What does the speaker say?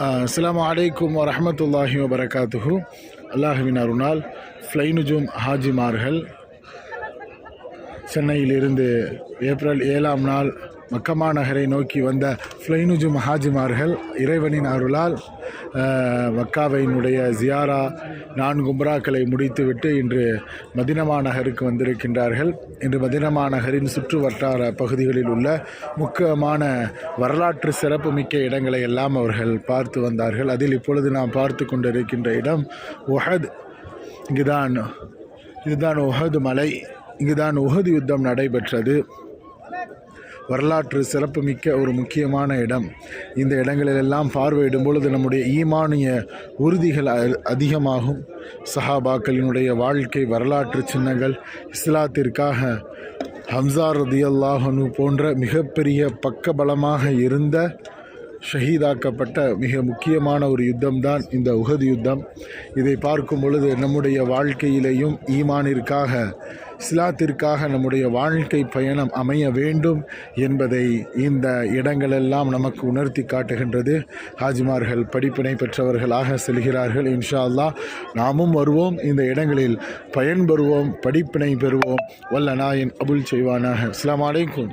அஸ்ஸலாமு அலைக்கும் வரஹ்மத்துல்லாஹி வபரகாத்துஹு. அல்லாஹுவின் அருளால் ஃப்ளை நுஜூம் ஹாஜிமார்கள் சென்னையிலிருந்து ஏப்ரல் 7ஆம் நாள் மக்கமா நகரை நோக்கி வந்த ஃப்ளை நுஜூம் ஹாஜிமார்கள் இறைவனின் அருளால் மக்காவினுடைய ஜியாரா 4 உம்ராக்களை முடித்துவிட்டு இன்று மதினா நகருக்கு வந்திருக்கின்றார்கள். இன்று மதினா நகரின் சுற்று வட்டார பகுதிகளில் உள்ள முக்கியமான வரலாற்று சிறப்புமிக்க இடங்களை எல்லாம் அவர்கள் பார்த்து வந்தார்கள். அதில் இப்பொழுது நாம் பார்த்து கொண்டிருக்கின்ற இடம் உஹத். இதுதான் உஹது மலை. இங்குதான் உஹது யுத்தம் நடைபெற்றது. வரலாற்று சிறப்புமிக்க ஒரு முக்கியமான இடம். இந்த இடங்களிலெல்லாம் பார்வையிடும் பொழுது நம்முடைய ஈமானிய உறுதிகள் அதிகமாகும். சஹாபாக்களினுடைய வாழ்க்கை வரலாற்று சின்னங்கள், இஸ்லாத்திற்காக ஹம்சா ரலியல்லாஹு அன்ஹு போன்ற மிகப்பெரிய பக்கபலமாக இருந்த ஷஹீதாக்கப்பட்ட மிக முக்கியமான ஒரு யுத்தம்தான் இந்த உஹது யுத்தம். இதை பார்க்கும் பொழுது நம்முடைய வாழ்க்கையிலேயும் ஈமானிற்காக, இஸ்லாத்திற்காக நம்முடைய வாழ்க்கை பயணம் அமைய வேண்டும் என்பதை இந்த இடங்களெல்லாம் நமக்கு உணர்த்தி காட்டுகின்றது. ஹாஜிமார்கள் படிப்பினை பெற்றவர்களாக செல்கிறார்கள். இன்ஷா அல்லாஹ் நாமும் வருவோம், இந்த இடங்களில் பயன்பெறுவோம், படிப்பினை பெறுவோம். வல்ல நாயன் அபுல் செய்வானாக. அஸ்ஸலாமு அலைக்கும்.